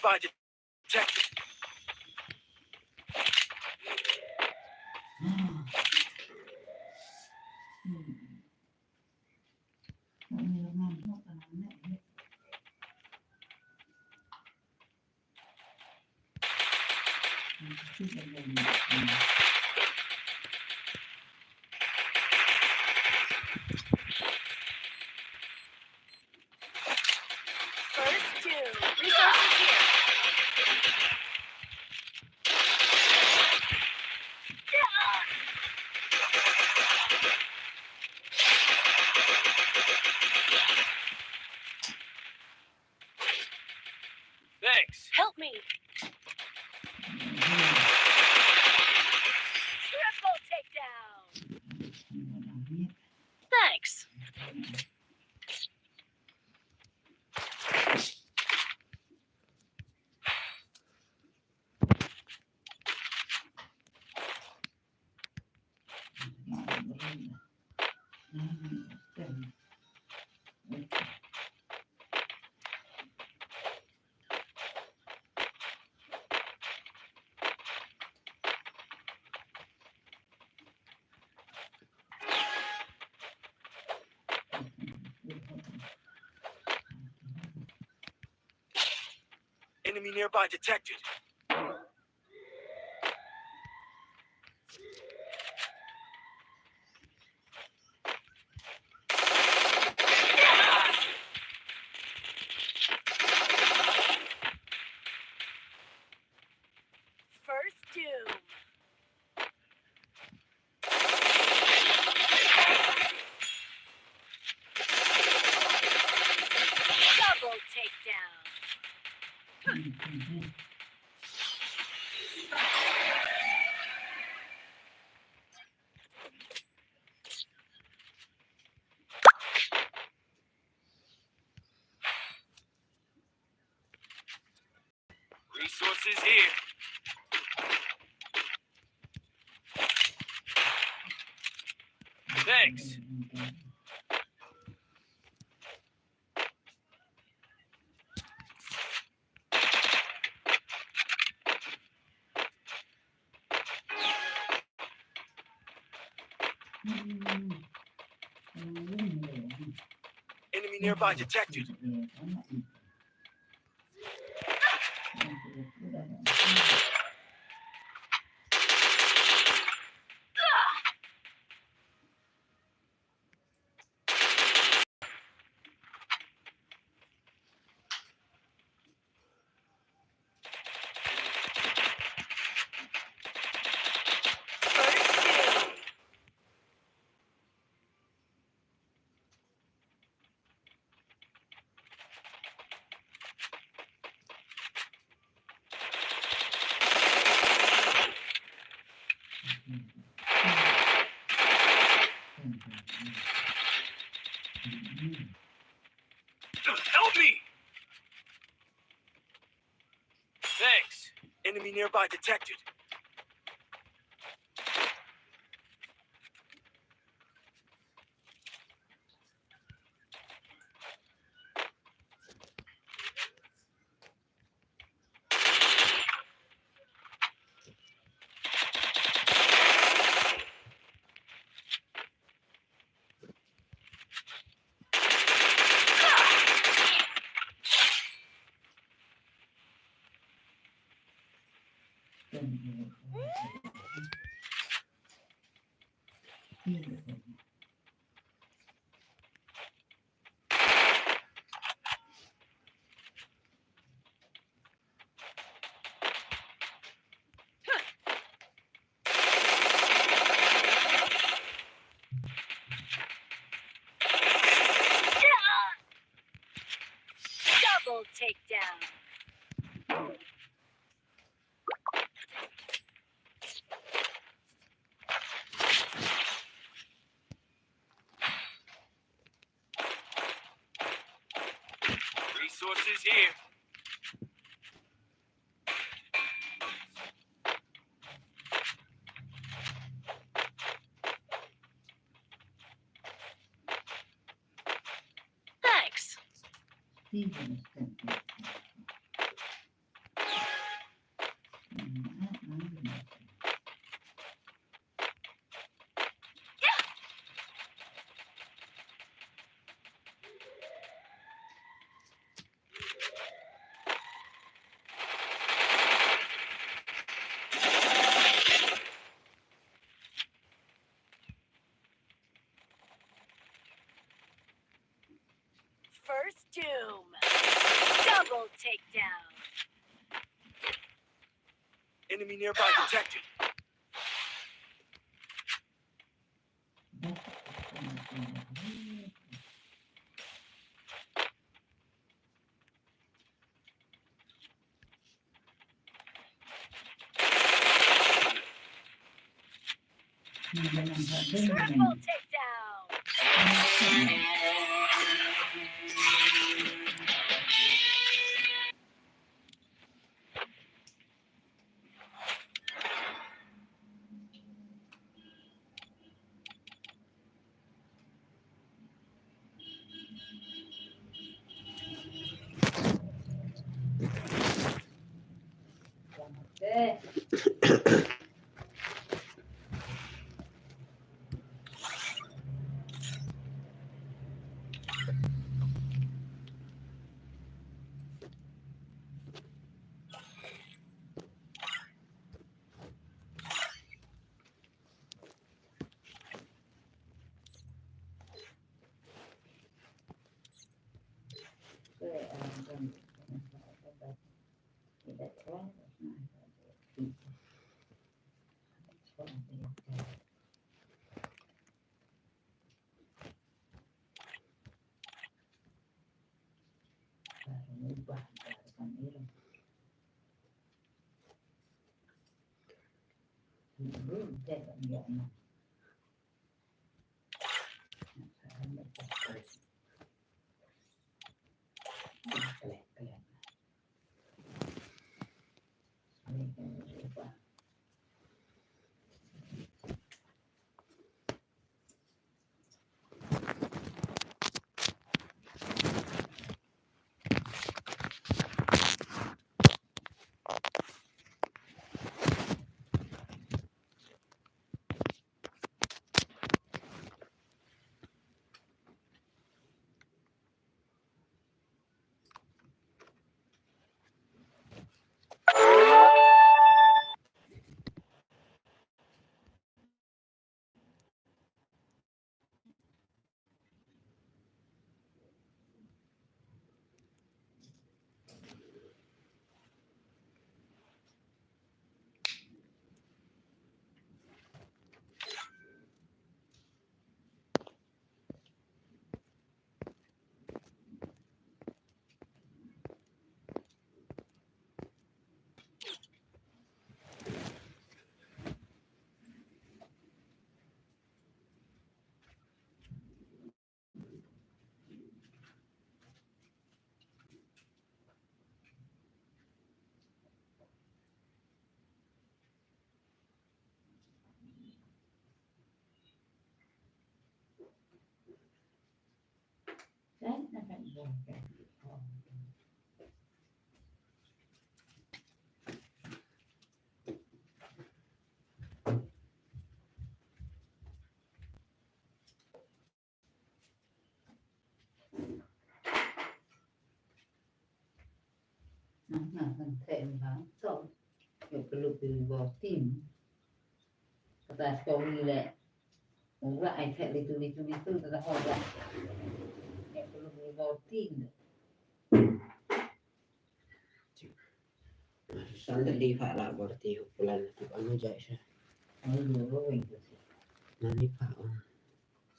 nearby detected. First two. Resources here. Thanks. Help me. Triple takedown. Thanks. Enemy nearby detected. First doom. Double takedown. Resources here. Thanks. Enemy nearby detected. First doom. Help me! Thanks. Enemy nearby detected. Double takedown. Resources here. Thanks. doom. Double takedown. Enemy nearby detected. Triple takedown. Thèm tháng xong kiểu cái lục từ vào tim ta cho đi lẹ uống lại thẹn đi từ ta hỏi lại kiểu cái lục từ vào tim Sandali Pak lah berarti bulan itu anu jaya sih. nó vừa có mình của chị Nani Pak?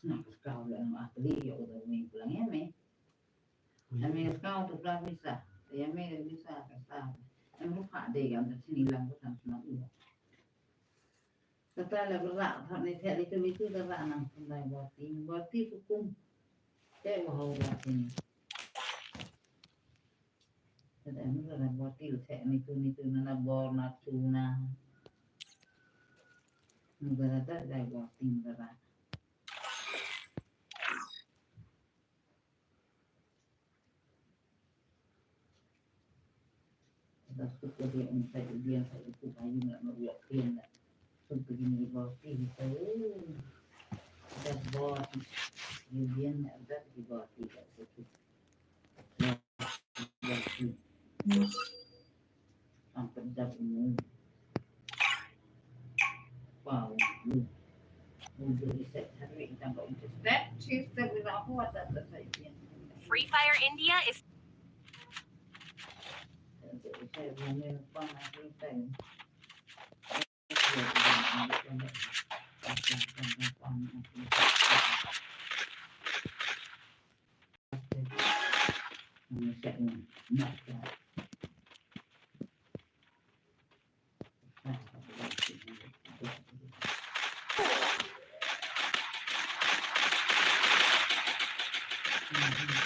nó cao lại mà cái đi hiểu rồi mình của lắng em cao tục ra bisa thì em bisa cái sao em lúc hạ để em chỉ làm cái thằng nó được ta là cái dạng thằng này thẹn đi từ ta dạng nào thằng này vào tim của cung cái vào hầu vào thì thế em rất là vào tim thẹn đi từ nó là bò là tù na người ta rất là vào tim ra bạn ta xuất cái điện phải cụ phải như là nó việc tiền là không tự nhiên vào tim tới rất bò như điện là rất là vào tim là sự vào tim sampai jam wow untuk riset cari tanggal untuk step system itu aku ada selesai Free Fire India is ใช่ผมเนี่ยป้องกันที่เป็น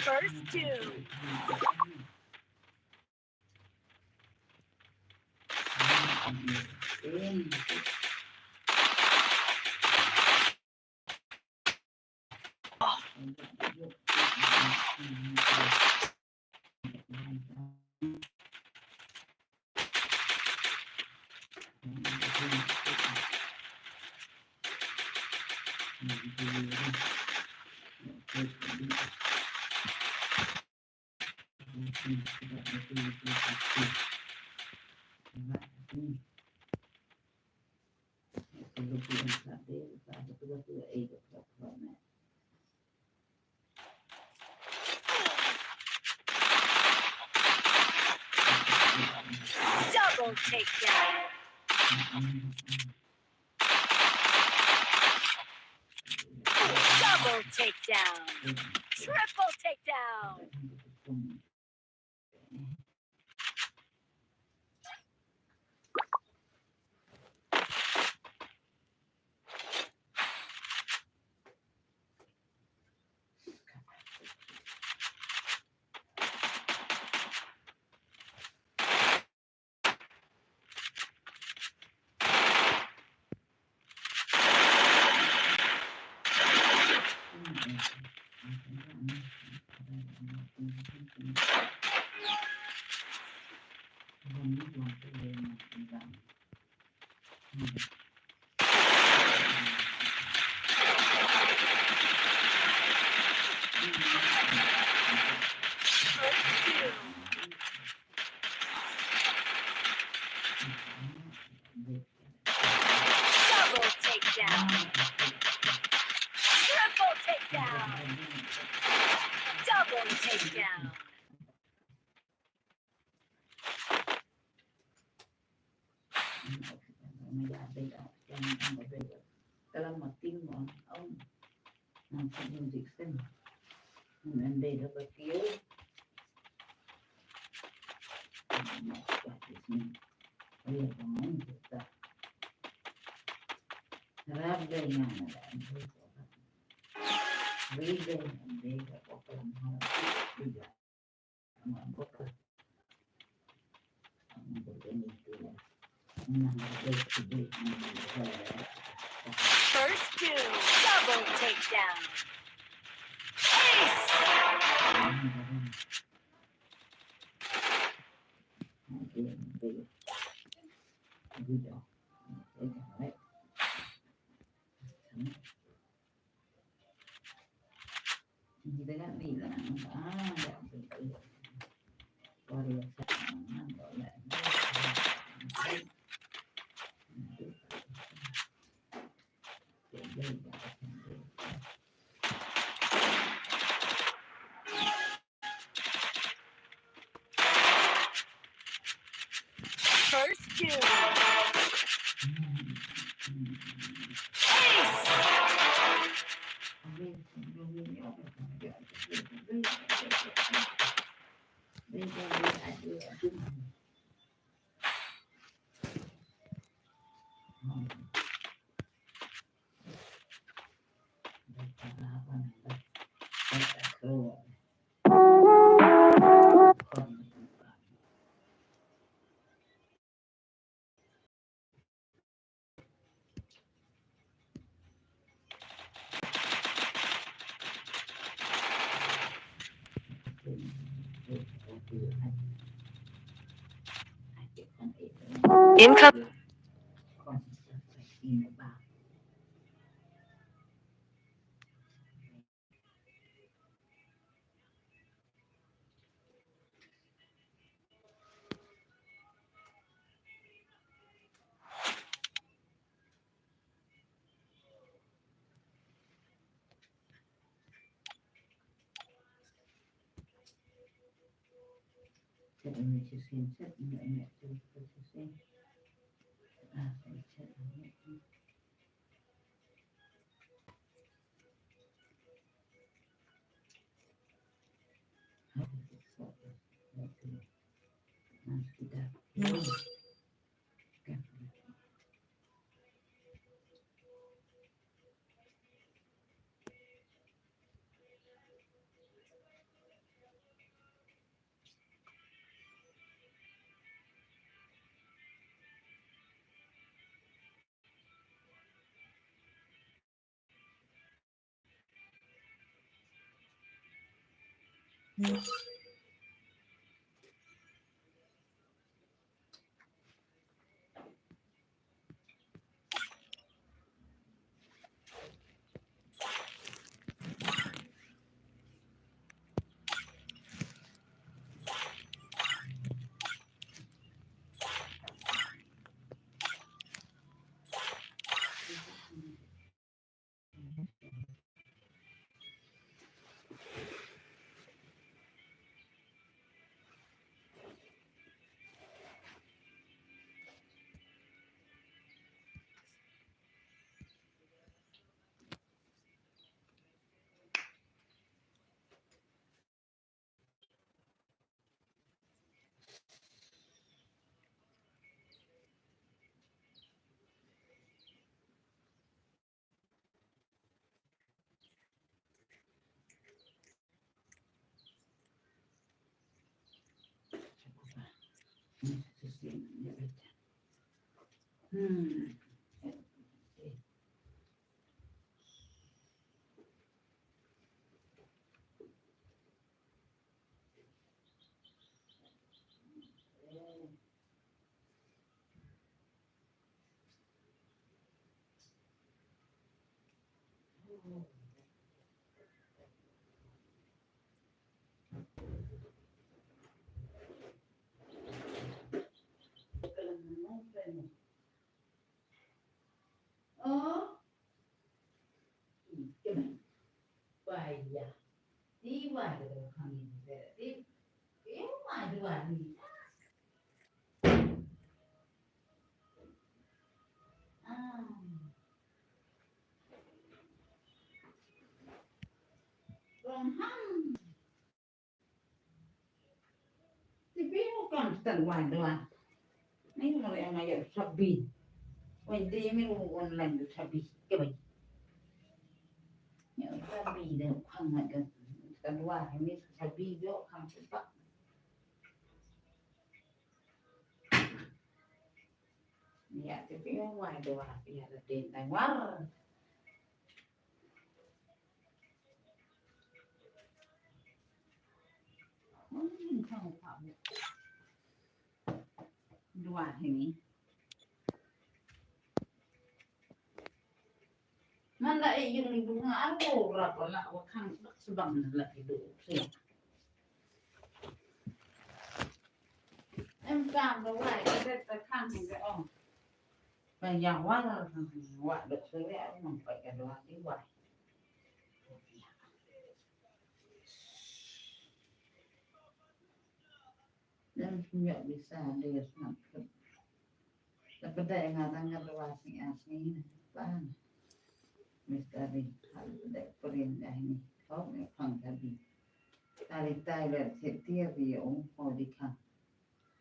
first two. Double takedown. Double takedown. Triple takedown. Double takedown. Triple takedown. Double takedown. Kalau mati mau ông nanti music sen, nanti dapat kio, ayah kamu kita, harap dengan ada, beda beda orang beda, mampu begini tu, First two. Double takedown. Ace. First two. Ace. Income. Chết mình chỉ xin chết mẹ mẹ tôi chỉ xin phải chết mẹ Why, yeah. Đi ngoài được không nhìn về đi kéo ngoài được à gì à còn hăng thì biết nó còn tận ngoài được à mấy người này mà giờ sập bì mình đi mấy người còn làm được sập bì cái bệnh nhớ sập bì được không lại cái tận ngoài mấy sập bì đó không chịu bắt dạ thì biết ngoài được à bây giờ là tiền tài quá rồi không phạm đùa thì nó lại dùng đúng ngã đồ là có là có khăn đất bằng là cái đồ gì em cảm nó lại cái đất cái khăn thì cái ông và nhà quá là quả được số lẽ mà phải cả đồ đi ngoài nên nhận đi xa đi nằm là cái đại ngà đang ngà đồ sinh asni ban mistari hal đại perin ini kau ni khang tadi tali tai là sẽ tia vì ông hồi đi khang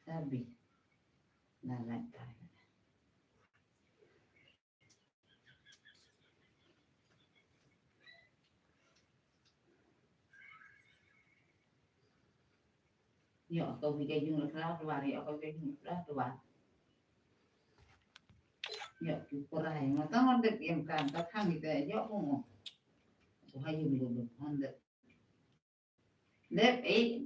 sabi là lại tai nhỏ câu vì cái dùng là khá là nhỏ câu cái dùng rất là nhỏ cái này mà tao được em cảm tao khang thì cái nhỏ không có hay dùng được hơn được đẹp ít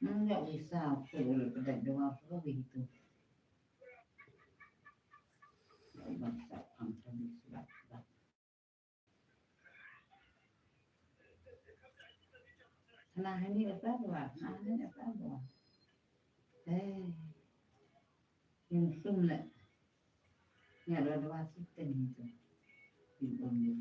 nhỏ vì sao phải được cái đại đồ không vì tu mà sao không cho mình lại là hay là rất là thế nhưng xung lại nhà đó là sự tình rồi thì còn nhiều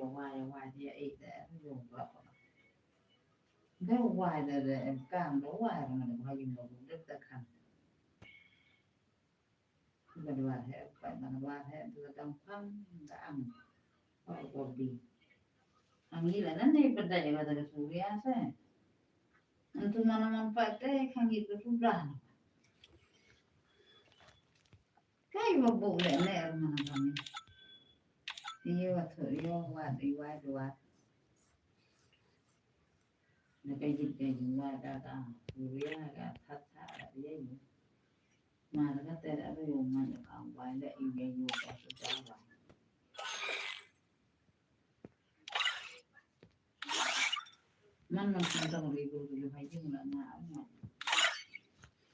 hoài thì ấy để dùng vợ nếu hoài là em càng đó hoài mà đừng hay dùng một rất là khăn mình hoài thế phải mà hoài thế là trong khoang đã ăn còn đi ăn gì là nó này benda yang ada di Suria saya untuk mana manfaatnya kan gitu sudah kayak mau boleh nih mana kami iya waktu iya waat nó cái gì mà cả Suria cả thắt thà đấy gì mà nó cái đã dùng mà nó còn quay lại yêu nghe vô cả sự trả lại mình không đồng ý với phải dùng là nào mà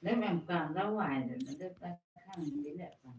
nếu em càng ra ngoài rồi nó rất là khăn đến lại còn